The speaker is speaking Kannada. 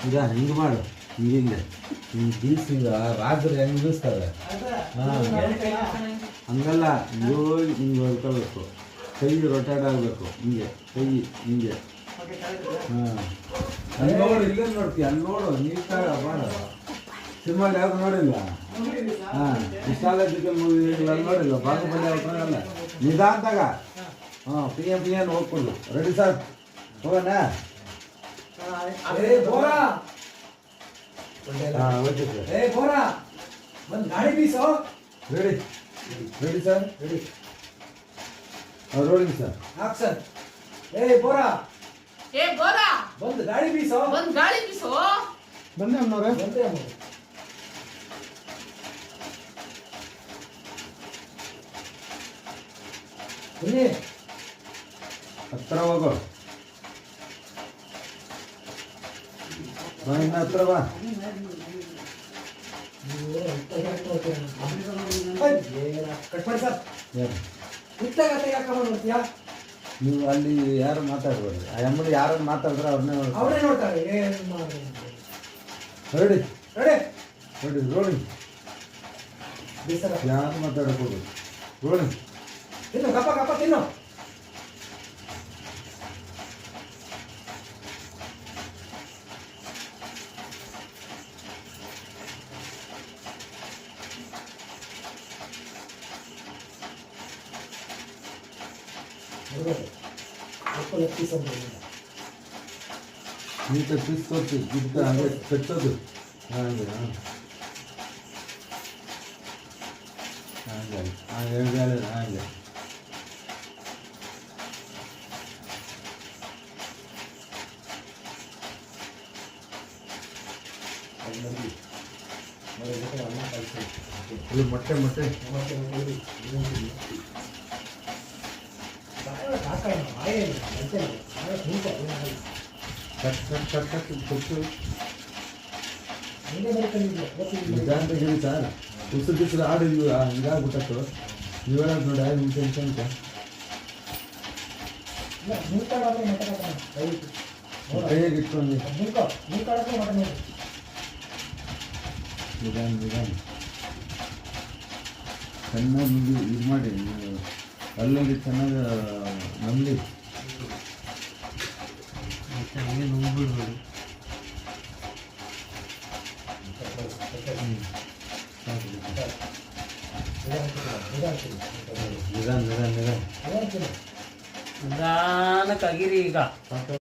ಈಗ ಹಿಂಗೆ ಮಾಡು, ಹಿಂಗೆ ಹಿಂಗೆ ಬೀಸಿಂಗ ರಾಜರು ಹೆಂಗೆ ಬೀಸ್ತಾರೆ ಹಂಗಲ್ಲ, ಹಿಂಗೆ ಹೊರ್ಕೋಬೇಕು, ಕೈ ರೊಟೇಟ್ ಆಗಬೇಕು, ಹಿಂಗೆ ಕೈ ಹಿಂಗೆ. ಹಾಂ ಅಲ್ಲಿ ನೋಡು, ಇಲ್ಲೇ ನೋಡ್ತೀಯ, ಅಲ್ಲಿ ನೋಡು, ನೀಟಾಗ ಮಾಡು. ಸಿನಿಮಾಲಿ ಯಾವ್ದು ನೋಡಿಲ್ಲ? ಹಾಂ, ಹಿಸ್ಟಾಲಜಿಕಲ್ ಮೂವಿಗಳಲ್ಲಿ ನೋಡಿಲ್ಲ, ಬಾಹುಬಲಿ ಅವ್ರಲ್ಲ ನಿಧಾಂತಾಗ. ಹಾಂ, ಪಿ ಎನ್ ಹೋಗ್ಕೊಂಡು ರೆಡಿ ಸರ್, ಹೋಗೋಣ. Ready ready sir, ready rolling sir. Action. ಬಂದು ಗಾಳಿ ಬೀಸೋ. ಬಂದೆ ಅಮ್ಮನವ್ರೆ. ಬನ್ನಿ, ಹತ್ರ ಹೋಗೋ, ಇನ್ನು ಹತ್ರ ಬಾ. ಕಟ್ ಮಾಡಿ ಸರ್. ನೀವು ಅಲ್ಲಿ ಯಾರು ಮಾತಾಡ್ಬೇಡ್ರಿ, ಆ ಅಮ್ಮನ ಯಾರು ಮಾತಾಡಿದ್ರೆ ಅವ್ರನ್ನೇ ನೋಡ್ತಾರೆ. Ready ready ready rolling. ಯಾರು ಮಾತಾಡக்கூಡದು, ರೋಲಿಂಗ್. ತಿನ್ನು, ಕಪ್ಪ ಕಪ್ಪ ತಿನ್ನು. ನೀಟ ಪೀಸ್ ತೋರಿಸಿ ಗಿಡ್ಡ ಹಂಗೆ ಕಟ್ಟೋದು, ಹಾಗೆ ಹಾಗೆ ಹಾಗೆ ಹಾಗೆ. ಇದು ಮೊಟ್ಟೆ ಮೊಟ್ಟೆ ಕಟ್ ಕಟ್ ಕಟ್ ಕಟ್ ಕೊಟ್ಟು ನಿಧಾನ ತೆಗೀರಿ ಸರ್. ಉಸಿರು ಬಿಸಿಲು ಆಡು ಹಿಂಗಾಗ್ಬಿಟ್ಟು ನೀವು ಹೇಳೋದು ನೋಡಿ, ಆಯ್ತು ನಿಮಿಷ ಅಂತ ಕೈಯಾಗಿ ಇಟ್ಕೊಂಡು ನಿಧಾನ ನಿಧಾನ ಚೆನ್ನಾಗಿ ಇದು ಮಾಡಿ, ಅಲ್ಲಲ್ಲಿ ಚೆನ್ನಾಗಿ ನಂಬಲಿ, ಹಂಗೆ ನುಂಗ್ಬಿಡ್ಬೇಡಿ. ನಿಧಾನ ನಿಧಾನ ನಿಧಾನ ನಿಧಾನಕ್ಕಾಗಿರಿ ಈಗ.